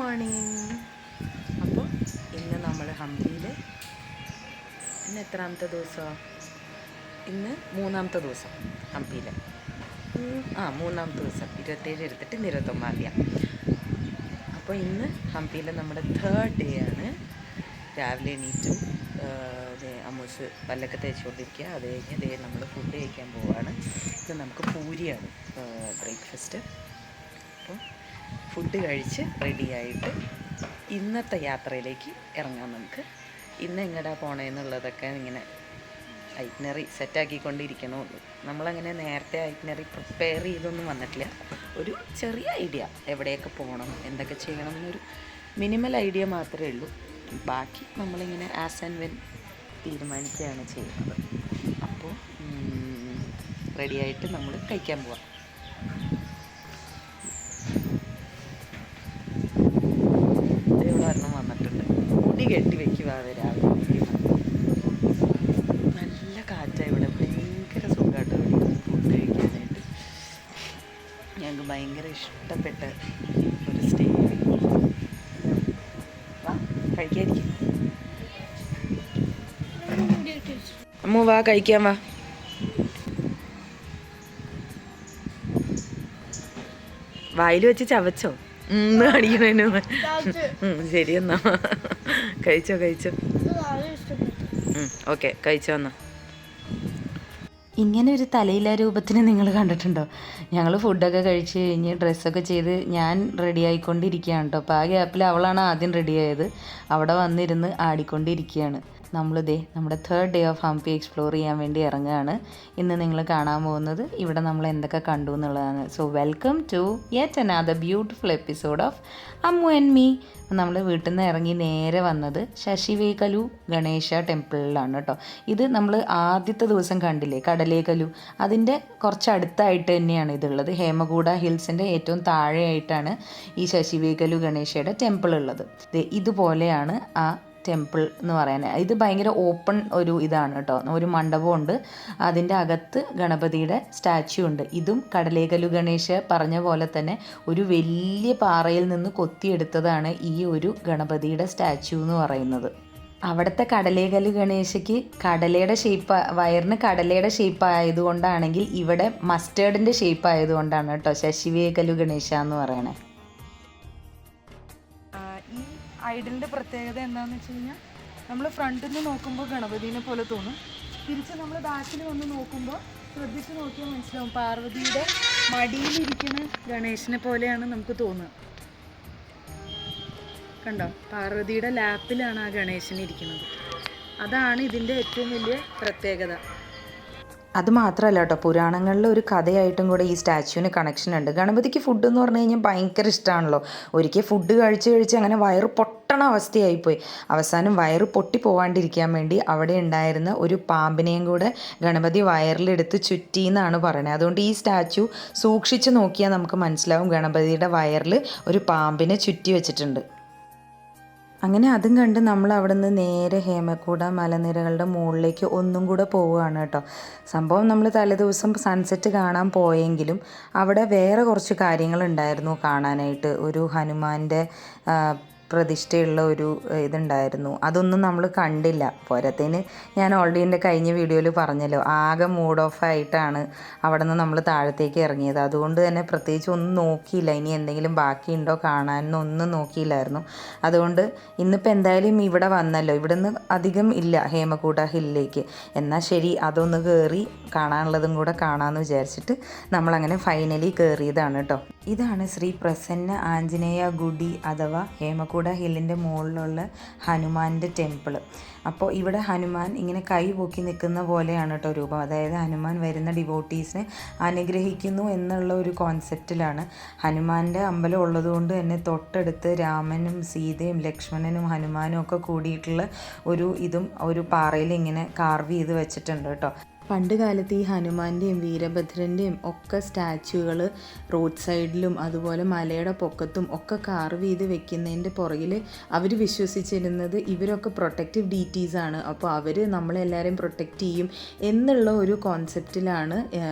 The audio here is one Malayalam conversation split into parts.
മോർണിംഗ്. അപ്പോൾ ഇന്ന് നമ്മൾ ഹംപിയിൽ ഇന്ന് എത്രാമത്തെ ദിവസമാണ്? ഇന്ന് മൂന്നാമത്തെ ദിവസം ഹംപിയിൽ. മൂന്നാമത്തെ ദിവസം 27 എടുത്തിട്ട് 29. അപ്പോൾ ഇന്ന് ഹംപിയിൽ നമ്മുടെ 3rd ഡേ ആണ്. രാവിലെ എണീറ്റു, അമ്മൂസ് പല്ലൊക്കെ തേച്ചുകൊണ്ടിരിക്കുക. അത് കഴിഞ്ഞ് നമ്മൾ ഫുഡ് കഴിക്കാൻ പോവുകയാണ്. ഇത് നമുക്ക് പൂരിയാണ് ബ്രേക്ക്ഫാസ്റ്റ്. അപ്പോൾ ഫുഡ് കഴിച്ച് റെഡിയായിട്ട് ഇന്നത്തെ യാത്രയിലേക്ക് ഇറങ്ങാം. നമുക്ക് ഇന്ന് എങ്ങടാ പോണേന്നുള്ളതൊക്കെ ഇങ്ങനെ ഐറ്റ്നറി സെറ്റാക്കിക്കൊണ്ടിരിക്കണമുള്ളൂ. നമ്മളങ്ങനെ നേരത്തെ ഐറ്റ്നറി പ്രിപ്പയർ ചെയ്തൊന്നും വന്നിട്ടില്ല. ഒരു ചെറിയ ഐഡിയ, എവിടെയൊക്കെ പോകണം, എന്തൊക്കെ ചെയ്യണം എന്നൊരു മിനിമൽ ഐഡിയ മാത്രമേ ഉള്ളൂ. ബാക്കി നമ്മളിങ്ങനെ ആസ് ആൻഡ് വെൻ തീരുമാനിക്കുകയാണ് ചെയ്യുന്നത്. അപ്പോൾ റെഡിയായിട്ട് നമ്മൾ കഴിക്കാൻ പോവാം. ഒരെണ്ണം വന്നിട്ടുണ്ട്, മുടി കെട്ടി വയ്ക്കുക രാവിലെ. നല്ല കാറ്റാണ് ഇവിടെ, ഭയങ്കര സുഖമായിട്ട് ഫുഡ് കഴിക്കാനായിട്ട്. ഞങ്ങൾക്ക് ഭയങ്കര ഇഷ്ടപ്പെട്ട ഒരു സ്റ്റേ. വാ കഴിക്കാതിരിക്കും, അമ്മ വാ കഴിക്കാൻ വാ. വായിൽ വെച്ച് ചവച്ചോ കാണിക്കണേനു. ശരി എന്നാ, കഴിച്ചോ ഓക്കെ കഴിച്ചോ എന്നാ. ഇങ്ങനെ ഒരു തലയില്ലാ രൂപത്തിന് നിങ്ങൾ കണ്ടിട്ടുണ്ടോ? ഞങ്ങൾ ഫുഡൊക്കെ കഴിച്ച് കഴിഞ്ഞ് ഡ്രസ്സൊക്കെ ചെയ്ത് ഞാൻ റെഡി ആയിക്കൊണ്ടിരിക്കുകയാണ് കേട്ടോ. അപ്പോൾ ആ ഗ്യാപ്പിൽ അവളാണ് ആദ്യം റെഡിയായത്. അവിടെ വന്നിരുന്ന് ആടിക്കൊണ്ടിരിക്കുകയാണ്. നമ്മുടെ 3rd day of Hampi explore ചെയ്യാൻ വേണ്ടി ഇറങ്ങുകയാണ്. ഇന്ന് നിങ്ങൾ കാണാൻ പോകുന്നത് ഇവിടെ നമ്മൾ എന്തൊക്കെ കണ്ടു എന്നുള്ളതാണ്. So welcome to yet another beautiful episode of Ammu and me. നമ്മൾ വീട്ടിൽ നിന്ന് ഇറങ്ങി നേരെ വന്നത് ശശിവേകലു ഗണേശ ടെമ്പിളിലാണ് കേട്ടോ. ഇത് നമ്മൾ ആദ്യത്തെ ദിവസം കണ്ടില്ലേ കടലേകലു, അതിൻ്റെ കുറച്ചടുത്തായിട്ട് തന്നെയാണ് ഇതുള്ളത്. ഹേമകൂട ഹിൽസിൻ്റെ ഏറ്റവും താഴെയായിട്ടാണ് ഈ ശശിവേകലു ഗണേശയുടെ ടെമ്പിൾ ഉള്ളത്. ഇതുപോലെയാണ് ആ ടെമ്പിൾ എന്ന് പറയാൻ. ഇത് ഭയങ്കര ഓപ്പൺ ഒരു ഇതാണ് കേട്ടോ. ഒരു മണ്ഡപമുണ്ട്, അതിൻ്റെ അകത്ത് ഗണപതിയുടെ സ്റ്റാച്യു ഉണ്ട്. ഇതും കടലേകലു ഗണേശ പറഞ്ഞ പോലെ തന്നെ ഒരു വലിയ പാറയിൽ നിന്ന് കൊത്തിയെടുത്തതാണ് ഈ ഒരു ഗണപതിയുടെ സ്റ്റാച്യു എന്ന് പറയുന്നത്. അവിടുത്തെ കടലേകലു ഗണേശയ്ക്ക് കടലയുടെ ഷേപ്പ്, വയറിന് കടലയുടെ ഷേപ്പ് ആയതുകൊണ്ടാണെങ്കിൽ ഇവിടെ മസ്റ്റേർഡിൻ്റെ ഷേപ്പ് ആയതുകൊണ്ടാണ് കേട്ടോ ശശിവേകലു ഗണേശ എന്ന് പറയണേ. ഐഡലിൻ്റെ പ്രത്യേകത എന്താണെന്ന് വെച്ച് കഴിഞ്ഞാൽ, നമ്മൾ ഫ്രണ്ടിൽ നിന്ന് നോക്കുമ്പോൾ ഗണപതിനെ പോലെ തോന്നും. തിരിച്ച് നമ്മൾ ബാക്കിൽ വന്ന് നോക്കുമ്പോൾ ശ്രദ്ധിച്ച് നോക്കിയാൽ മനസ്സിലാവും പാർവതിയുടെ മടിയിലിരിക്കുന്ന ഗണേശനെ പോലെയാണ് നമുക്ക് തോന്നുക. കണ്ടോ, പാർവതിയുടെ ലാപ്പിലാണ് ആ ഗണേശൻ ഇരിക്കുന്നത്. അതാണ് ഇതിൻ്റെ ഏറ്റവും വലിയ പ്രത്യേകത. അത് മാത്രമല്ല കേട്ടോ, പുരാണങ്ങളിൽ ഒരു കഥയായിട്ടും കൂടെ ഈ സ്റ്റാച്യുവിന് കണക്ഷൻ ഉണ്ട്. ഗണപതിക്ക് ഫുഡ് എന്ന് പറഞ്ഞു കഴിഞ്ഞാൽ ഭയങ്കര ഇഷ്ടമാണല്ലോ. ഒരിക്കൽ ഫുഡ് കഴിച്ച് അങ്ങനെ വയറ് പൊട്ടണ അവസ്ഥയായിപ്പോയി. അവസാനം വയറ് പൊട്ടി പോവാണ്ടിരിക്കാൻ വേണ്ടി അവിടെ ഉണ്ടായിരുന്ന ഒരു പാമ്പിനെയും കൂടെ ഗണപതി വയറിലെടുത്ത് ചുറ്റി എന്നാണ് പറയുന്നത്. അതുകൊണ്ട് ഈ സ്റ്റാച്യു സൂക്ഷിച്ച് നോക്കിയാൽ നമുക്ക് മനസ്സിലാവും ഗണപതിയുടെ വയറിൽ ഒരു പാമ്പിനെ ചുറ്റി വെച്ചിട്ടുണ്ട്. അങ്ങനെ അതും കണ്ട് നമ്മൾ അവിടെ നിന്ന് നേരെ ഹേമകൂട മലനിരകളുടെ മുകളിലേക്ക് ഒന്നും കൂടെ പോവുകയാണ് കേട്ടോ. സംഭവം നമ്മൾ തലേദിവസം സൺസെറ്റ് കാണാൻ പോയെങ്കിലും അവിടെ വേറെ കുറച്ച് കാര്യങ്ങളുണ്ടായിരുന്നു കാണാനായിട്ട്. ഒരു ഹനുമാൻ്റെ പ്രതിഷ്ഠയുള്ള ഒരു ഇതുണ്ടായിരുന്നു, അതൊന്നും നമ്മൾ കണ്ടില്ല. പോരത്തേന് ഞാൻ ഓൾറെഡി എൻ്റെ കഴിഞ്ഞ വീഡിയോയിൽ പറഞ്ഞല്ലോ, ആകെ മൂഡ് ഓഫ് ആയിട്ടാണ് അവിടെ നിന്ന് നമ്മൾ താഴത്തേക്ക് ഇറങ്ങിയത്. അതുകൊണ്ട് തന്നെ പ്രത്യേകിച്ച് ഒന്നും നോക്കിയില്ല, ഇനി എന്തെങ്കിലും ബാക്കിയുണ്ടോ കാണാനൊന്നും നോക്കിയില്ലായിരുന്നു. അതുകൊണ്ട് ഇന്നിപ്പോൾ എന്തായാലും ഇവിടെ വന്നല്ലോ, ഇവിടെ നിന്ന് അധികം ഇല്ല ഹേമകൂട ഹില്ലിലേക്ക്. എന്നാൽ ശരി, അതൊന്ന് കയറി കാണാനുള്ളതും കൂടെ കാണാമെന്ന് വിചാരിച്ചിട്ട് നമ്മളങ്ങനെ ഫൈനലി കയറിയതാണ് കേട്ടോ. ഇതാണ് ശ്രീ പ്രസന്ന ആഞ്ജനേയ ഗുഡി അഥവാ ഹേമകൂട ഹില്ലിൻ്റെ മുകളിലുള്ള ഹനുമാൻ്റെ ടെമ്പിൾ. അപ്പോൾ ഇവിടെ ഹനുമാൻ ഇങ്ങനെ കൈ പൊക്കി നിൽക്കുന്ന പോലെയാണ് കേട്ടോ രൂപം. അതായത് ഹനുമാൻ വരുന്ന ഡിവോട്ടീസിനെ അനുഗ്രഹിക്കുന്നു എന്നുള്ള ഒരു കോൺസെപ്റ്റിലാണ്. ഹനുമാൻ്റെ അമ്പലം ഉള്ളതുകൊണ്ട് തന്നെ തൊട്ടടുത്ത് രാമനും സീതയും ലക്ഷ്മണനും ഹനുമാനും ഒക്കെ കൂടിയിട്ടുള്ള ഒരു പാറയിൽ ഇങ്ങനെ കാർവ് ചെയ്ത് വെച്ചിട്ടുണ്ട് കേട്ടോ. പണ്ട് കാലത്ത് ഈ ഹനുമാൻ്റെയും വീരഭദ്രൻ്റെയും ഒക്കെ സ്റ്റാച്യൂകൾ റോഡ് സൈഡിലും അതുപോലെ മലയുടെ പൊക്കത്തും ഒക്കെ കാർവ് ചെയ്ത് വെക്കുന്നതിൻ്റെ പുറകിൽ അവർ വിശ്വസിച്ചിരുന്നത് ഇവരൊക്കെ പ്രൊട്ടക്റ്റീവ് ഡീറ്റീസാണ്. അപ്പോൾ അവർ നമ്മളെല്ലാവരെയും പ്രൊട്ടക്റ്റ് ചെയ്യും എന്നുള്ള ഒരു കോൺസെപ്റ്റിലാണ്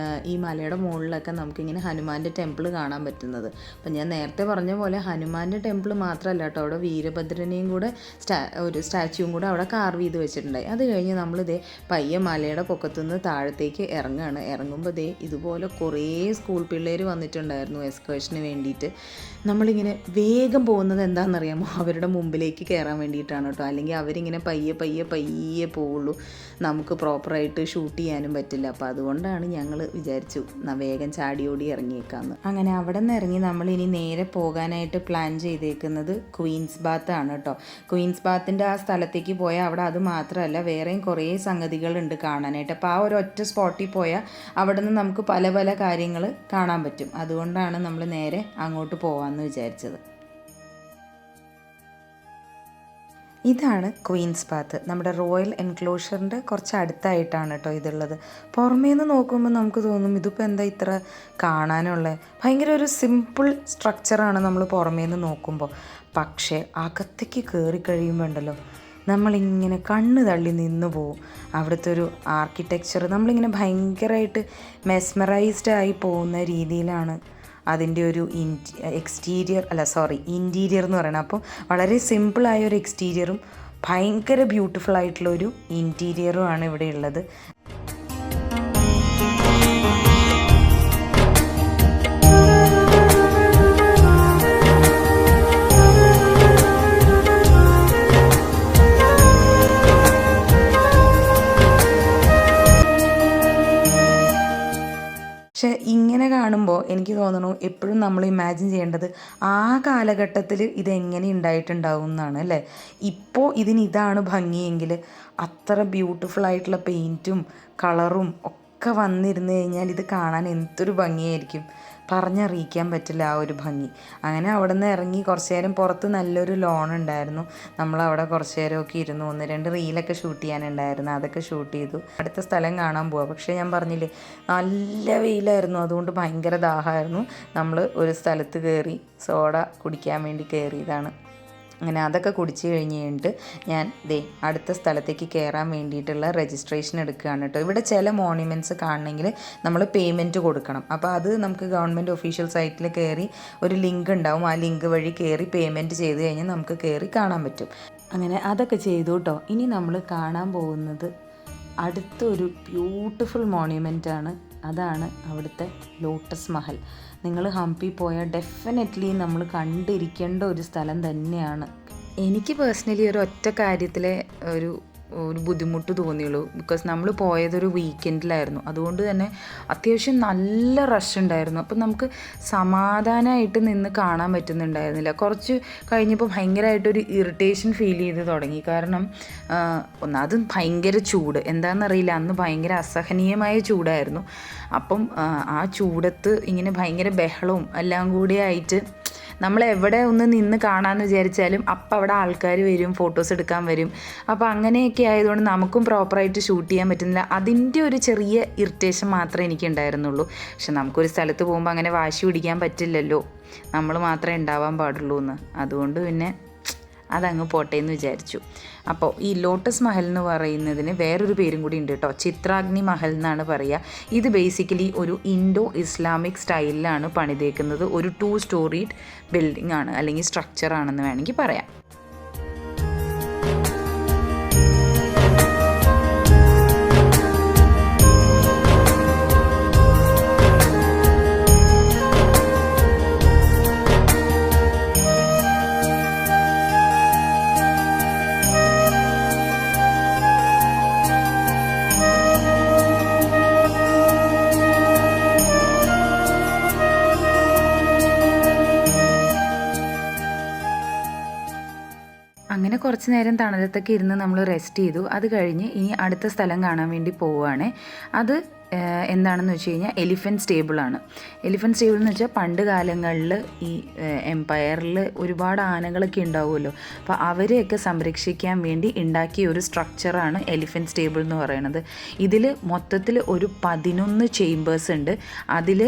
ഈ മലയുടെ മുകളിലൊക്കെ നമുക്കിങ്ങനെ ഹനുമാൻ്റെ ടെമ്പിൾ കാണാൻ പറ്റുന്നത്. അപ്പം ഞാൻ നേരത്തെ പറഞ്ഞ പോലെ ഹനുമാൻ്റെ ടെമ്പിൾ മാത്രമല്ല കേട്ടോ, അവിടെ വീരഭദ്രനെയും കൂടെ ഒരു സ്റ്റാച്യൂവും കൂടെ അവിടെ കാർവ് ചെയ്ത് വെച്ചിട്ടുണ്ടായി. അത് കഴിഞ്ഞ് നമ്മളിതേ പയ്യെ മലയുടെ പൊക്കത്തുനിന്ന് താഴത്തേക്ക് ഇറങ്ങുകയാണ്. ഇറങ്ങുമ്പോൾ ഇതുപോലെ കുറേ സ്കൂൾ പിള്ളേർ വന്നിട്ടുണ്ടായിരുന്നു എക്സ്കർഷന് വേണ്ടിയിട്ട്. നമ്മളിങ്ങനെ വേഗം പോകുന്നത് എന്താണെന്നറിയാമോ? അവരുടെ മുമ്പിലേക്ക് കയറാൻ വേണ്ടിയിട്ടാണ് കേട്ടോ. അല്ലെങ്കിൽ അവരിങ്ങനെ പയ്യെ പോവുള്ളൂ, നമുക്ക് പ്രോപ്പറായിട്ട് ഷൂട്ട് ചെയ്യാനും പറ്റില്ല. അപ്പോൾ അതുകൊണ്ടാണ് ഞങ്ങൾ വിചാരിച്ചു വേഗം ചാടിയോടി ഇറങ്ങിയേക്കാമെന്ന്. അങ്ങനെ അവിടെ നിന്ന് ഇറങ്ങി നമ്മളിനി നേരെ പോകാനായിട്ട് പ്ലാൻ ചെയ്തേക്കുന്നത് ക്വീൻസ് ബാത്ത് ആണ് കേട്ടോ. ക്വീൻസ് ബാത്തിൻ്റെ ആ സ്ഥലത്തേക്ക് പോയാൽ അവിടെ അത് മാത്രമല്ല വേറെയും കുറേ സംഗതികളുണ്ട് കാണാനായിട്ട്. അപ്പോൾ ആ ഒരു ഒറ്റ സ്പോട്ടിൽ പോയാൽ അവിടെ നിന്ന് നമുക്ക് പല പല കാര്യങ്ങൾ കാണാൻ പറ്റും. അതുകൊണ്ടാണ് നമ്മൾ നേരെ അങ്ങോട്ട് പോകാമെന്ന് വിചാരിച്ചത്. ഇതാണ് ക്വീൻസ് ബാത്ത്. നമ്മുടെ റോയൽ എൻക്ലോഷറിൻ്റെ കുറച്ച് അടുത്തായിട്ടാണ് കേട്ടോ ഇതുള്ളത്. പുറമേ നിന്ന് നോക്കുമ്പോൾ നമുക്ക് തോന്നും ഇതിപ്പോൾ എന്താ ഇത്ര കാണാനുള്ളത്, ഭയങ്കര ഒരു സിമ്പിൾ സ്ട്രക്ചറാണ് നമ്മൾ പുറമേ നിന്ന് നോക്കുമ്പോൾ. പക്ഷേ അകത്തേക്ക് കയറി കഴിയുമ്പോൾ ഉണ്ടല്ലോ നമ്മളിങ്ങനെ കണ്ണ് തള്ളി നിന്ന് പോവും. അവിടുത്തെ ഒരു ആർക്കിടെക്ചർ നമ്മളിങ്ങനെ ഭയങ്കരമായിട്ട് മെസ്മറൈസ്ഡ് ആയി പോകുന്ന രീതിയിലാണ് അതിൻ്റെ ഒരു ഇൻറ്റീരിയർ എന്ന് പറയുന്നത്. അപ്പോൾ വളരെ സിമ്പിളായ ഒരു എക്സ്റ്റീരിയറും ഭയങ്കര ബ്യൂട്ടിഫുൾ ആയിട്ടുള്ളൊരു ഇൻറ്റീരിയറും ആണ് ഇവിടെ ഉള്ളത്. പക്ഷെ ഇങ്ങനെ കാണുമ്പോൾ എനിക്ക് തോന്നുന്നു എപ്പോഴും നമ്മൾ ഇമാജിൻ ചെയ്യേണ്ടത് ആ കാലഘട്ടത്തിൽ ഇതെങ്ങനെ ഉണ്ടായിട്ടുണ്ടാവും എന്നാണ് അല്ലേ. ഇപ്പോൾ ഇതാണ് ഭംഗിയെങ്കിൽ അത്ര ബ്യൂട്ടിഫുൾ ആയിട്ടുള്ള പെയിൻറ്റും കളറും ഒക്കെ വന്നിരുന്നു കഴിഞ്ഞാൽ ഇത് കാണാൻ എന്തൊരു ഭംഗിയായിരിക്കും, പറഞ്ഞറിയിക്കാൻ പറ്റില്ല ആ ഒരു ഭംഗി. അങ്ങനെ അവിടെ നിന്ന് ഇറങ്ങി കുറച്ച് നേരം പുറത്ത് നല്ലൊരു ലോൺ ഉണ്ടായിരുന്നു. നമ്മളവിടെ കുറച്ച് നേരമൊക്കെ ഇരുന്നു, 1-2 റീലൊക്കെ ഷൂട്ട് ചെയ്യാനുണ്ടായിരുന്നു, അതൊക്കെ ഷൂട്ട് ചെയ്തു. അടുത്ത സ്ഥലം കാണാൻ പോവാം. പക്ഷേ ഞാൻ പറഞ്ഞില്ലേ നല്ല വെയിലായിരുന്നു, അതുകൊണ്ട് ഭയങ്കര ദാഹമായിരുന്നു. നമ്മൾ ഒരു സ്ഥലത്ത് കയറി സോഡ കുടിക്കാൻ വേണ്ടി കയറിയതാണ്. അങ്ങനെ അതൊക്കെ കുടിച്ച് കഴിഞ്ഞിട്ട് ഞാൻ അടുത്ത സ്ഥലത്തേക്ക് കയറാൻ വേണ്ടിയിട്ടുള്ള രജിസ്ട്രേഷൻ എടുക്കുകയാണ് കേട്ടോ. ഇവിടെ ചില മോണ്യുമെൻറ്റ്സ് കാണണമെങ്കിൽ നമ്മൾ പേയ്മെൻറ്റ് കൊടുക്കണം. അപ്പോൾ അത് നമുക്ക് ഗവൺമെൻറ് ഒഫീഷ്യൽ സൈറ്റിൽ കയറി ഒരു ലിങ്ക് ഉണ്ടാവും, ആ ലിങ്ക് വഴി കയറി പേയ്മെൻറ്റ് ചെയ്ത് കഴിഞ്ഞാൽ നമുക്ക് കയറി കാണാൻ പറ്റും. അങ്ങനെ അതൊക്കെ ചെയ്തു കേട്ടോ. ഇനി നമ്മൾ കാണാൻ പോകുന്നത് അടുത്തൊരു ബ്യൂട്ടിഫുൾ മോണ്യുമെൻ്റാണ്. അതാണ് അവിടുത്തെ ലോട്ടസ് മഹൽ. നിങ്ങൾ ഹംപി പോയാൽ ഡെഫിനറ്റ്ലി നമ്മൾ കണ്ടിരിക്കേണ്ട ഒരു സ്ഥലം തന്നെയാണ്. എനിക്ക് പേഴ്സണലി ഒരു ഒറ്റ കാര്യത്തിലെ ഒരു ബുദ്ധിമുട്ട് തോന്നിയുള്ളൂ. ബിക്കോസ് നമ്മൾ പോയതൊരു വീക്കെൻഡിലായിരുന്നു, അതുകൊണ്ട് തന്നെ അത്യാവശ്യം നല്ല റഷ് ഉണ്ടായിരുന്നു. അപ്പം നമുക്ക് സമാധാനമായിട്ട് നിന്ന് കാണാൻ പറ്റുന്നുണ്ടായിരുന്നില്ല. കുറച്ച് കഴിഞ്ഞപ്പോൾ ഭയങ്കരമായിട്ടൊരു ഇറിറ്റേഷൻ ഫീൽ ചെയ്ത് തുടങ്ങി. കാരണം ഒന്നാമത് ഭയങ്കര ചൂട്, എന്താണെന്നറിയില്ല, അന്ന് ഭയങ്കര അസഹനീയമായ ചൂടായിരുന്നു. അപ്പം ആ ചൂടത്ത് ഇങ്ങനെ ഭയങ്കര ബഹളവും എല്ലാം കൂടി ആയിട്ട് നമ്മൾ എവിടെ ഒന്ന് നിന്ന് കാണാമെന്ന് വിചാരിച്ചാലും അപ്പം അവിടെ ആൾക്കാർ വരും, ഫോട്ടോസ് എടുക്കാൻ വരും. അപ്പോൾ അങ്ങനെയൊക്കെ ആയതുകൊണ്ട് നമുക്കും പ്രോപ്പറായിട്ട് ഷൂട്ട് ചെയ്യാൻ പറ്റുന്നില്ല. അതിൻ്റെ ഒരു ചെറിയ ഇറിറ്റേഷൻ മാത്രമേ എനിക്കുണ്ടായിരുന്നുള്ളൂ. പക്ഷെ നമുക്കൊരു സ്ഥലത്ത് പോകുമ്പോൾ അങ്ങനെ വാശി പിടിക്കാൻ പറ്റില്ലല്ലോ, നമ്മൾ മാത്രമേ ഉണ്ടാവാൻ പാടുള്ളൂ എന്ന്. അതുകൊണ്ട് പിന്നെ അതങ്ങ് പോട്ടെ എന്ന് വിചാരിച്ചു. അപ്പോൾ ഈ ലോട്ടസ് മഹൽ എന്ന് പറയുന്നതിന് വേറൊരു പേരും കൂടി ഉണ്ട് കേട്ടോ, ചിത്രാഗ്നി മഹൽ എന്നാണ് പറയുക. ഇത് ബേസിക്കലി ഒരു ഇൻഡോ ഇസ്ലാമിക് സ്റ്റൈലിലാണ് പണിതേക്കുന്നത്. ഒരു 2 സ്റ്റോറീഡ് ബിൽഡിംഗ് ആണ്, അല്ലെങ്കിൽ സ്ട്രക്ചർ ആണെന്ന് വേണമെങ്കിൽ പറയാം. അങ്ങനെ കുറച്ച് നേരം തണലത്തൊക്കെ ഇരുന്ന് നമ്മൾ റെസ്റ്റ് ചെയ്തു. അത് കഴിഞ്ഞ് ഇനി അടുത്ത സ്ഥലം കാണാൻ വേണ്ടി പോവുകയാണ്. അത് എന്താണെന്ന് വെച്ച് കഴിഞ്ഞാൽ എലിഫൻറ്റ് സ്റ്റേബിളാണ്. എലിഫൻറ്റ് സ്റ്റേബിൾ എന്ന് വെച്ചാൽ പണ്ട് കാലങ്ങളിൽ ഈ എംപയറിൽ ഒരുപാട് ആനകളൊക്കെ ഉണ്ടാവുമല്ലോ, അപ്പോൾ അവരെയൊക്കെ സംരക്ഷിക്കാൻ വേണ്ടി ഉണ്ടാക്കിയ ഒരു സ്ട്രക്ചറാണ് എലിഫൻറ്റ് സ്റ്റേബിൾ എന്ന് പറയുന്നത്. ഇതിൽ മൊത്തത്തിൽ ഒരു 11 ചേമ്പേഴ്സ് ഉണ്ട്. അതിൽ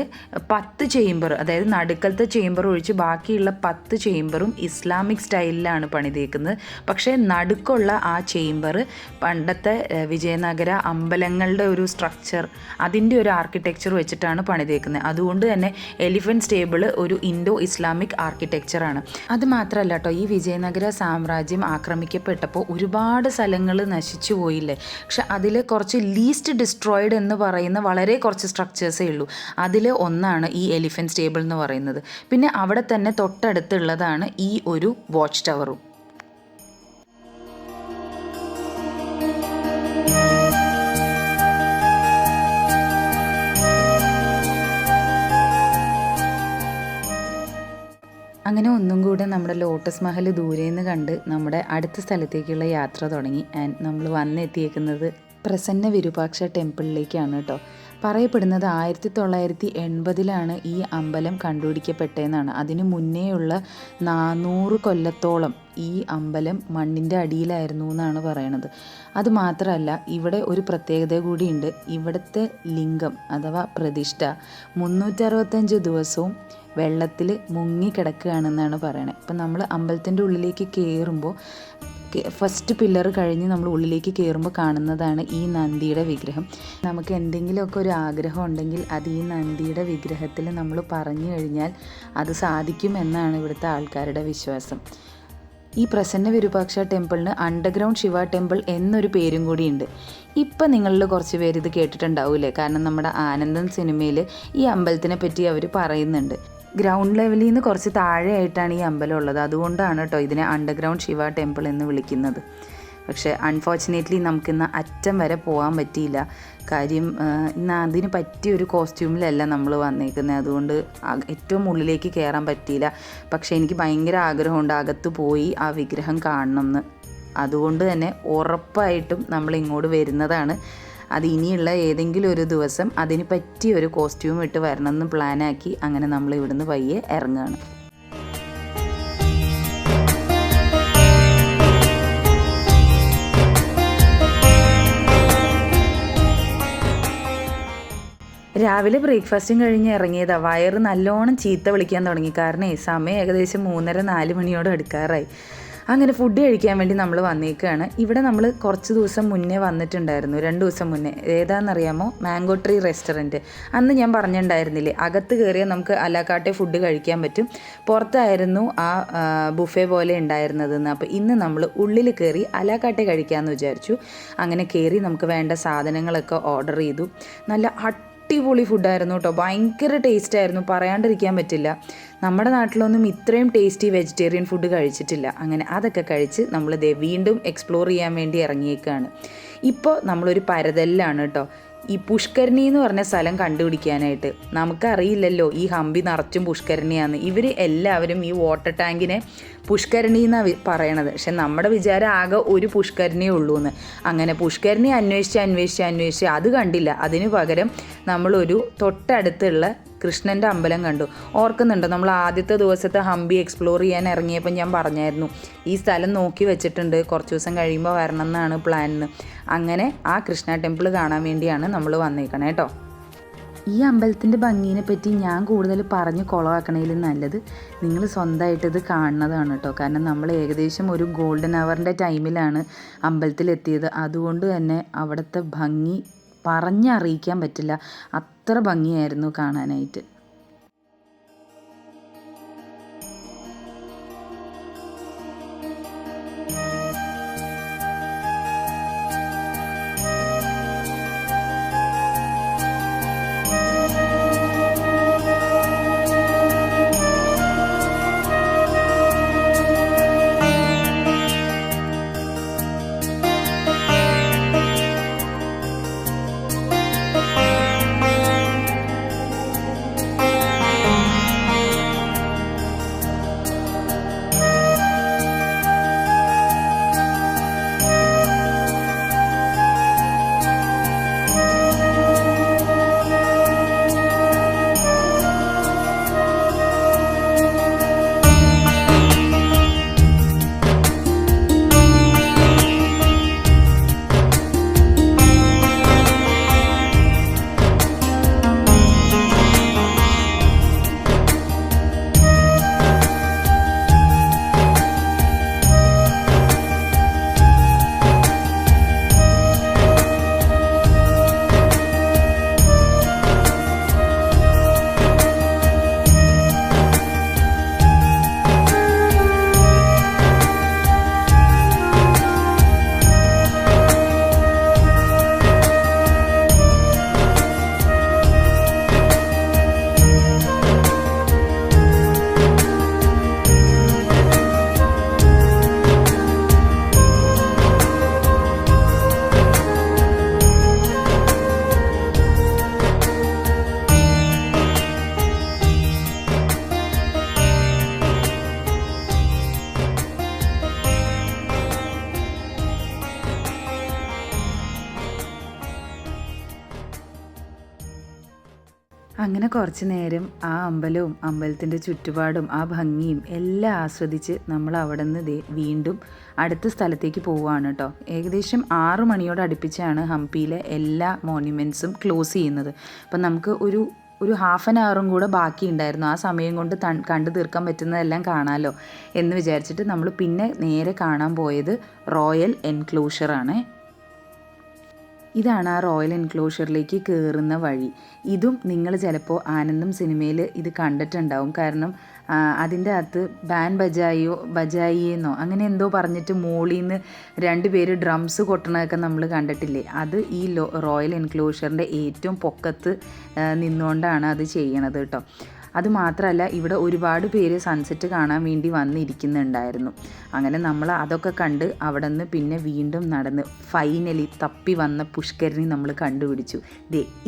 10 ചേമ്പർ, അതായത് നടുക്കലത്തെ ചേമ്പർ ഒഴിച്ച് ബാക്കിയുള്ള 10 ചേമ്പറും ഇസ്ലാമിക് സ്റ്റൈലിലാണ് പണിതേക്കുന്നത്. പക്ഷേ നടുക്കുള്ള ആ ചേമ്പർ പണ്ടത്തെ വിജയനഗര അമ്പലങ്ങളുടെ ഒരു സ്ട്രക്ചർ, അതിൻ്റെ ഒരു ആർക്കിടെക്ചർ വെച്ചിട്ടാണ് പണിതേക്കുന്നത്. അതുകൊണ്ട് തന്നെ എലിഫൻറ്റ് സ്റ്റേബിൾ ഒരു ഇൻഡോ ഇസ്ലാമിക് ആർക്കിടെക്ചറാണ്. അത് മാത്രമല്ല കേട്ടോ, ഈ വിജയനഗര സാമ്രാജ്യം ആക്രമിക്കപ്പെട്ടപ്പോൾ ഒരുപാട് സ്ഥലങ്ങൾ നശിച്ചു പോയില്ലേ. പക്ഷെ അതിൽ കുറച്ച് ലീസ്റ്റ് ഡിസ്ട്രോയിഡ് എന്ന് പറയുന്ന വളരെ കുറച്ച് സ്ട്രക്ചേഴ്സേ ഉള്ളൂ. അതിൽ ഒന്നാണ് ഈ എലിഫൻറ്റ് സ്റ്റേബിൾ എന്ന് പറയുന്നത്. പിന്നെ അവിടെ തന്നെ തൊട്ടടുത്തുള്ളതാണ് ഈ ഒരു വാച്ച് ടവറും. അങ്ങനെ ഒന്നും കൂടെ നമ്മുടെ ലോട്ടസ് മഹൽ ദൂരേന്ന് കണ്ട് നമ്മുടെ അടുത്ത സ്ഥലത്തേക്കുള്ള യാത്ര തുടങ്ങി. ആൻഡ് നമ്മൾ വന്നെത്തിയേക്കുന്നത് പ്രസന്ന വിരൂപാക്ഷ ടെമ്പിളിലേക്കാണ് കേട്ടോ. പറയപ്പെടുന്നത് 1980 ഈ അമ്പലം കണ്ടുപിടിക്കപ്പെട്ടതെന്നാണ്. അതിന് മുന്നേയുള്ള 400 കൊല്ലത്തോളം ഈ അമ്പലം മണ്ണിൻ്റെ അടിയിലായിരുന്നു എന്നാണ് പറയണത്. അതുമാത്രമല്ല, ഇവിടെ ഒരു പ്രത്യേകത കൂടിയുണ്ട്. ഇവിടുത്തെ ലിംഗം അഥവാ പ്രതിഷ്ഠ 365 ദിവസവും വെള്ളത്തിൽ മുങ്ങിക്കിടക്കുകയാണെന്നാണ് പറയണത്. ഇപ്പം നമ്മൾ അമ്പലത്തിൻ്റെ ഉള്ളിലേക്ക് കയറുമ്പോൾ ഫസ്റ്റ് പില്ലർ കഴിഞ്ഞ് നമ്മൾ ഉള്ളിലേക്ക് കയറുമ്പോൾ കാണുന്നതാണ് ഈ നന്ദിയുടെ വിഗ്രഹം. നമുക്ക് എന്തെങ്കിലുമൊക്കെ ഒരു ആഗ്രഹം ഉണ്ടെങ്കിൽ അത് ഈ നന്ദിയുടെ വിഗ്രഹത്തിൽ നമ്മൾ പറഞ്ഞു കഴിഞ്ഞാൽ അത് സാധിക്കും എന്നാണ് ഇവിടുത്തെ ആൾക്കാരുടെ വിശ്വാസം. ഈ പ്രസന്ന വിരൂപാക്ഷ ടെമ്പിളിന് അണ്ടർഗ്രൗണ്ട് ശിവ ടെമ്പിൾ എന്നൊരു പേരും കൂടിയുണ്ട്. ഇപ്പം നിങ്ങളിൽ കുറച്ച് പേര് ഇത് കേട്ടിട്ടുണ്ടാവില്ലേ, കാരണം നമ്മുടെ ആനന്ദം സിനിമയിൽ ഈ അമ്പലത്തിനെ പറ്റി അവർ പറയുന്നുണ്ട്. ഗ്രൗണ്ട് ലെവലിൽ നിന്ന് കുറച്ച് താഴെയായിട്ടാണ് ഈ അമ്പലം ഉള്ളത്. അതുകൊണ്ടാണ് കേട്ടോ ഇതിനെ അണ്ടർഗ്രൗണ്ട് ശിവ ടെമ്പിൾ എന്ന് വിളിക്കുന്നത്. പക്ഷേ അൺഫോർച്ചുനേറ്റ്ലി നമുക്കിന്ന് അറ്റം വരെ പോകാൻ പറ്റിയില്ല. കാര്യം ഇന്ന് അതിന് പറ്റിയൊരു കോസ്റ്റ്യൂമിലല്ല നമ്മൾ വന്നേക്കുന്നത്. അതുകൊണ്ട് ഏറ്റവും ഉള്ളിലേക്ക് കയറാൻ പറ്റിയില്ല. പക്ഷേ എനിക്ക് ഭയങ്കര ആഗ്രഹമുണ്ട് അകത്ത് പോയി ആ വിഗ്രഹം കാണണം എന്ന്. അതുകൊണ്ട് തന്നെ ഉറപ്പായിട്ടും നമ്മൾ ഇങ്ങോട്ട് വരുന്നതാണ്. അത് ഇനിയുള്ള ഏതെങ്കിലും ഒരു ദിവസം അതിന് പറ്റിയ ഒരു കോസ്റ്റ്യൂം ഇട്ട് വരണമെന്ന് പ്ലാനാക്കി അങ്ങനെ നമ്മൾ ഇവിടുന്ന് പയ്യെ ഇറങ്ങുകയാണ്. രാവിലെ ബ്രേക്ക്ഫാസ്റ്റും കഴിഞ്ഞ് ഇറങ്ങിയതാണ്. വയറ് നല്ലോണം ചീത്ത വിളിക്കാൻ തുടങ്ങി. കാരണം സമയം ഏകദേശം 3:30-4 മണിയോട് അടുക്കാറായി. അങ്ങനെ ഫുഡ് കഴിക്കാൻ വേണ്ടി നമ്മൾ വന്നേക്കുകയാണ്. ഇവിടെ നമ്മൾ കുറച്ച് ദിവസം മുന്നേ വന്നിട്ടുണ്ടായിരുന്നു, 2 ദിവസം മുന്നേ. ഏതാണെന്നറിയാമോ? Mango tree restaurant. അന്ന് ഞാൻ പറഞ്ഞിട്ടുണ്ടായിരുന്നില്ലേ, അകത്ത് കയറിയാൽ നമുക്ക് അലാക്കാട്ടെ ഫുഡ് കഴിക്കാൻ പറ്റും, പുറത്തായിരുന്നു ആ ബുഫേ പോലെ ഉണ്ടായിരുന്നതെന്ന്. അപ്പോൾ ഇന്ന് നമ്മൾ ഉള്ളിൽ കയറി അലാക്കാട്ടെ കഴിക്കാമെന്ന് വിചാരിച്ചു. അങ്ങനെ കയറി നമുക്ക് വേണ്ട സാധനങ്ങളൊക്കെ ഓർഡർ ചെയ്തു. നല്ല അടിപൊളി ഫുഡായിരുന്നു കേട്ടോ, ഭയങ്കര ടേസ്റ്റ് ആയിരുന്നു, പറയാണ്ടിരിക്കാൻ പറ്റില്ല. നമ്മുടെ നാട്ടിലൊന്നും ഇത്രയും ടേസ്റ്റി വെജിറ്റേറിയൻ ഫുഡ് കഴിച്ചിട്ടില്ല. അങ്ങനെ അതൊക്കെ കഴിച്ച് നമ്മൾ വീണ്ടും എക്സ്പ്ലോർ ചെയ്യാൻ വേണ്ടി ഇറങ്ങിയേക്കാണ്. ഇപ്പോൾ നമ്മളൊരു പരതലിലാണ് കേട്ടോ. ഈ പുഷ്കരണി എന്ന് പറഞ്ഞ സ്ഥലം കണ്ടുപിടിക്കാനായിട്ട് നമുക്കറിയില്ലല്ലോ ഈ ഹംപി നിറച്ചും പുഷ്കരണിയാണ്. ഇവർ എല്ലാവരും ഈ വാട്ടർ ടാങ്കിനെ പുഷ്കരണി എന്നാണ് പറയണത്. പക്ഷെ നമ്മുടെ വിചാരം ആകെ ഒരു പുഷ്കരണിയേ ഉള്ളൂ എന്ന്. അങ്ങനെ പുഷ്കരണി അന്വേഷിച്ച് അത് കണ്ടില്ല. അതിനു പകരം നമ്മളൊരു തൊട്ടടുത്തുള്ള കൃഷ്ണൻ്റെ അമ്പലം കണ്ടു. ഓർക്കുന്നുണ്ടോ, നമ്മൾ ആദ്യത്തെ ദിവസത്തെ ഹംപി എക്സ്പ്ലോർ ചെയ്യാൻ ഇറങ്ങിയപ്പോൾ ഞാൻ പറഞ്ഞായിരുന്നു ഈ സ്ഥലം നോക്കി വെച്ചിട്ടുണ്ട്, കുറച്ച് ദിവസം കഴിയുമ്പോൾ വരണം എന്നാണ് പ്ലാനിന്. അങ്ങനെ ആ കൃഷ്ണ ടെമ്പിൾ കാണാൻ വേണ്ടിയാണ് നമ്മൾ വന്നേക്കണേ കേട്ടോ. ഈ അമ്പലത്തിൻ്റെ ഭംഗീനെ പറ്റി ഞാൻ കൂടുതൽ പറഞ്ഞ് കുളമാക്കണേലും നല്ലത് നിങ്ങൾ സ്വന്തമായിട്ട് ഇത് കാണുന്നതാണ് കേട്ടോ. കാരണം നമ്മൾ ഏകദേശം ഒരു ഗോൾഡൻ അവറിൻ്റെ ടൈമിലാണ് അമ്പലത്തിലെത്തിയത്. അതുകൊണ്ട് തന്നെ അവിടുത്തെ ഭംഗി പറഞ്ഞറിയിക്കാൻ പറ്റില്ല, അത്ര ഭംഗിയായിരുന്നു കാണാനായിട്ട്. അങ്ങനെ കുറച്ച് നേരം ആ അമ്പലവും അമ്പലത്തിൻ്റെ ചുറ്റുപാടും ആ ഭംഗിയും എല്ലാം ആസ്വദിച്ച് നമ്മൾ അവിടെ നിന്ന് വീണ്ടും അടുത്ത സ്ഥലത്തേക്ക് പോവുകയാണ് കേട്ടോ. ഏകദേശം 6 മണിയോട് അടുപ്പിച്ചാണ് ഹംപിയിലെ എല്ലാ മോണ്യുമെൻറ്റ്സും ക്ലോസ് ചെയ്യുന്നത്. അപ്പം നമുക്ക് ഒരു ഹാഫ് ആൻ അവറും കൂടെ ബാക്കിയുണ്ടായിരുന്നു. ആ സമയം കൊണ്ട് കണ്ടു തീർക്കാൻ പറ്റുന്നതെല്ലാം കാണാമല്ലോ എന്ന് വിചാരിച്ചിട്ട് നമ്മൾ പിന്നെ നേരെ കാണാൻ പോയത് റോയൽ എൻക്ലോഷറാണ്. ഇതാണ് ആ റോയൽ എൻക്ലോഷറിലേക്ക് കയറുന്ന വഴി. ഇതും നിങ്ങൾ ചിലപ്പോൾ ആനന്ദം സിനിമയിൽ ഇത് കണ്ടിട്ടുണ്ടാവും. കാരണം അതിൻ്റെ അകത്ത് ബാൻ ബജായിയെന്നോ അങ്ങനെ എന്തോ പറഞ്ഞിട്ട് മോളിൽ നിന്ന് 2 പേര് ഡ്രംസ് കൊട്ടണതൊക്കെ നമ്മൾ കണ്ടിട്ടില്ലേ. അത് ഈ റോയൽ എൻക്ലോഷറിൻ്റെ ഏറ്റവും പൊക്കത്ത് നിന്നുകൊണ്ടാണ് അത് ചെയ്യണത് കേട്ടോ. അതുമാത്രമല്ല ഇവിടെ ഒരുപാട് പേര് സൺസെറ്റ് കാണാൻ വേണ്ടി വന്നിരിക്കുന്നുണ്ടായിരുന്നു. അങ്ങനെ നമ്മൾ അതൊക്കെ കണ്ട് അവിടെ നിന്ന് പിന്നെ വീണ്ടും നടന്ന് ഫൈനലി തപ്പി വന്ന പുഷ്കരണി നമ്മൾ കണ്ടുപിടിച്ചു.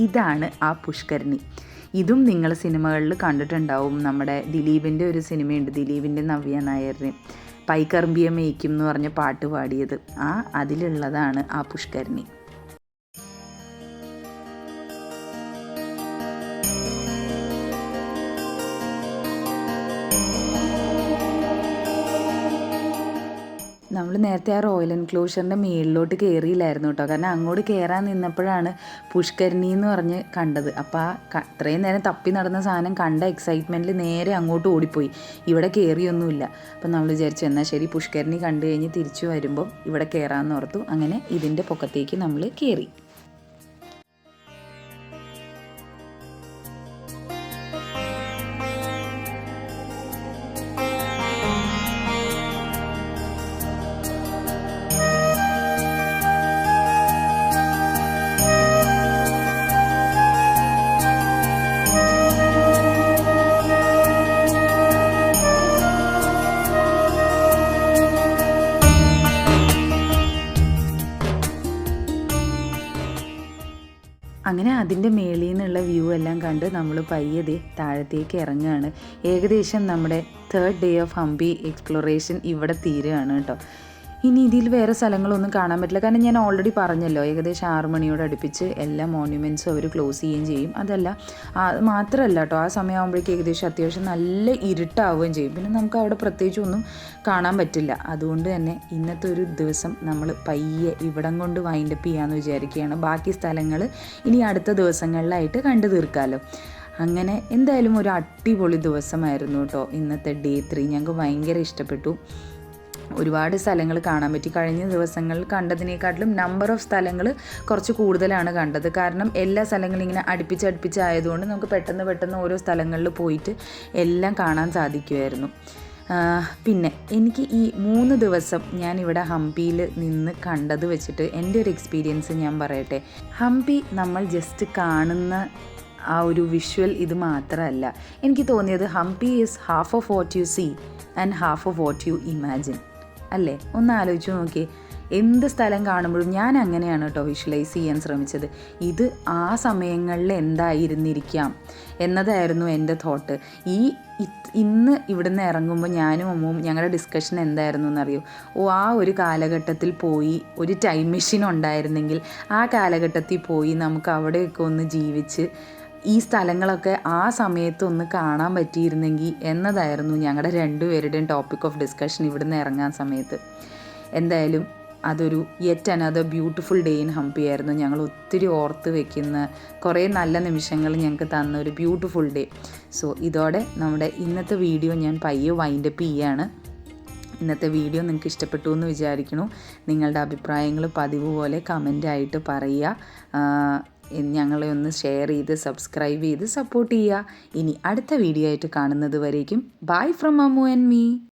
ഇതാണ് ആ പുഷ്കരണി. ഇതും നിങ്ങൾ സിനിമകളിൽ കണ്ടിട്ടുണ്ടാവും. നമ്മുടെ ദിലീപിൻ്റെ ഒരു സിനിമയുണ്ട്, ദിലീപിൻ്റെ നവ്യ നായരുടെ പൈക്കറുമ്പിയെ മേയ്ക്കും എന്ന് പറഞ്ഞ പാട്ട് പാടിയത്. അതിലുള്ളതാണ് ആ പുഷ്കരണി. നമ്മൾ നേരത്തെ ആ റോയൽ എൻക്ലോഷറിൻ്റെ മേളിലോട്ട് കയറിയില്ലായിരുന്നു കേട്ടോ. കാരണം അങ്ങോട്ട് കയറാൻ നിന്നപ്പോഴാണ് പുഷ്കരണി എന്ന് പറഞ്ഞ് കണ്ടത്. അപ്പോൾ അത്രയും നേരം തപ്പി നടന്ന സാധനം കണ്ട എക്സൈറ്റ്മെൻറ്റിൽ നേരെ അങ്ങോട്ട് ഓടിപ്പോയി. ഇവിടെ കയറിയൊന്നുമില്ല. അപ്പം നമ്മൾ വിചാരിച്ചു എന്നാൽ ശരി പുഷ്കരണി കണ്ടു കഴിഞ്ഞ് തിരിച്ചു വരുമ്പം ഇവിടെ കയറാമെന്ന് ഓർത്തു. അങ്ങനെ ഇതിൻ്റെ പൊക്കത്തേക്ക് നമ്മൾ കയറി. അങ്ങനെ അതിൻ്റെ മേളിൽ നിന്നുള്ള വ്യൂ എല്ലാം കണ്ട് നമ്മൾ പയ്യെ താഴത്തേക്ക് ഇറങ്ങുകയാണ്. ഏകദേശം നമ്മുടെ 3rd day of Hampi exploration ഇവിടെ തീരുകയാണ് കേട്ടോ. ഇനി ഇതിൽ വേറെ സ്ഥലങ്ങളൊന്നും കാണാൻ പറ്റില്ല. കാരണം ഞാൻ ഓൾറെഡി പറഞ്ഞല്ലോ ഏകദേശം 6 മണിയോട് അടുപ്പിച്ച് എല്ലാ മോണ്യുമെൻറ്റ്സും അവർ ക്ലോസ് ചെയ്യുകയും ചെയ്യും. അതല്ല മാത്രമല്ല കേട്ടോ, ആ സമയമാകുമ്പോഴേക്കും ഏകദേശം അത്യാവശ്യം നല്ല ഇരുട്ടാവുകയും ചെയ്യും. പിന്നെ നമുക്ക് അവിടെ പ്രത്യേകിച്ചൊന്നും കാണാൻ പറ്റില്ല. അതുകൊണ്ട് തന്നെ ഇന്നത്തെ ഒരു ദിവസം നമ്മൾ പയ്യെ ഇവിടം കൊണ്ട് വൈൻഡപ്പ് ചെയ്യാമെന്ന് വിചാരിക്കുകയാണ്. ബാക്കി സ്ഥലങ്ങൾ ഇനി അടുത്ത ദിവസങ്ങളിലായിട്ട് കണ്ടു തീർക്കാമല്ലോ. അങ്ങനെ എന്തായാലും ഒരു അടിപൊളി ദിവസമായിരുന്നു കേട്ടോ ഇന്നത്തെ ഡേ 3. ഞങ്ങൾക്ക് ഭയങ്കര ഇഷ്ടപ്പെട്ടു. ഒരുപാട് സ്ഥലങ്ങൾ കാണാൻ പറ്റി. കഴിഞ്ഞ ദിവസങ്ങളിൽ കണ്ടതിനേക്കാട്ടിലും നമ്പർ ഓഫ് സ്ഥലങ്ങൾ കുറച്ച് കൂടുതലാണ് കണ്ടത്. കാരണം എല്ലാ സ്ഥലങ്ങളും ഇങ്ങനെ അടുപ്പിച്ചായതുകൊണ്ട് നമുക്ക് പെട്ടെന്ന് ഓരോ സ്ഥലങ്ങളിൽ പോയിട്ട് എല്ലാം കാണാൻ സാധിക്കുമായിരുന്നു. പിന്നെ എനിക്ക് ഈ 3 ദിവസം ഞാനിവിടെ ഹംപിയിൽ നിന്ന് കണ്ടത് വെച്ചിട്ട് എൻ്റെ ഒരു എക്സ്പീരിയൻസ് ഞാൻ പറയട്ടെ. ഹംപി നമ്മൾ ജസ്റ്റ് കാണുന്ന ആ ഒരു വിഷ്വൽ ഇത് മാത്രമല്ല. എനിക്ക് തോന്നിയത് Hampi is half of what you see and half of what you imagine. അല്ലേ? ഒന്ന് ആലോചിച്ച് നോക്കിയേ. എന്ത് സ്ഥലം കാണുമ്പോഴും ഞാൻ അങ്ങനെയാണ് കേട്ടോ വിഷ്വലൈസ് ചെയ്യാൻ ശ്രമിച്ചത്. ഇത് ആ സമയങ്ങളിൽ എന്തായിരുന്നിരിക്കാം എന്നതായിരുന്നു എൻ്റെ തോട്ട്. ഇന്ന് ഇവിടുന്ന് ഇറങ്ങുമ്പോൾ ഞാനും അമ്മവും ഞങ്ങളുടെ ഡിസ്കഷൻ എന്തായിരുന്നു എന്നറിയോ? ആ ഒരു കാലഘട്ടത്തിൽ പോയി ഒരു ടൈം മെഷീൻ ഉണ്ടായിരുന്നെങ്കിൽ ആ കാലഘട്ടത്തിൽ പോയി നമുക്ക് അവിടെയൊക്കെ ഒന്ന് ജീവിച്ച് ഈ സ്ഥലങ്ങളൊക്കെ ആ സമയത്തൊന്ന് കാണാൻ പറ്റിയിരുന്നെങ്കിൽ എന്നതായിരുന്നു ഞങ്ങളുടെ 2 പേരുടെയും ടോപ്പിക് ഓഫ് ഡിസ്കഷൻ ഇവിടുന്ന് ഇറങ്ങാൻ സമയത്ത്. എന്തായാലും അതൊരു yet another beautiful day in Hampi ആയിരുന്നു. ഞങ്ങൾ ഒത്തിരി ഓർത്ത് വെക്കുന്ന കുറേ നല്ല നിമിഷങ്ങൾ ഞങ്ങൾക്ക് തന്ന ഒരു ബ്യൂട്ടിഫുൾ ഡേ. സോ ഇതോടെ നമ്മുടെ ഇന്നത്തെ വീഡിയോ ഞാൻ പയ്യെ വൈൻഡപ്പ് ചെയ്യുകയാണ്. ഇന്നത്തെ വീഡിയോ നിങ്ങൾക്ക് ഇഷ്ടപ്പെട്ടു എന്ന് വിചാരിക്കുന്നു. നിങ്ങളുടെ അഭിപ്രായങ്ങൾ പതിവ് പോലെ കമൻ്റായിട്ട് പറയുക. ഞങ്ങളെ ഒന്ന് ഷെയർ ചെയ്ത് സബ്സ്ക്രൈബ് ചെയ്ത് സപ്പോർട്ട് ചെയ്യുക. ഇനി അടുത്ത വീഡിയോ ആയിട്ട് കാണുന്നത് വരേക്കും bye from Ammu and me.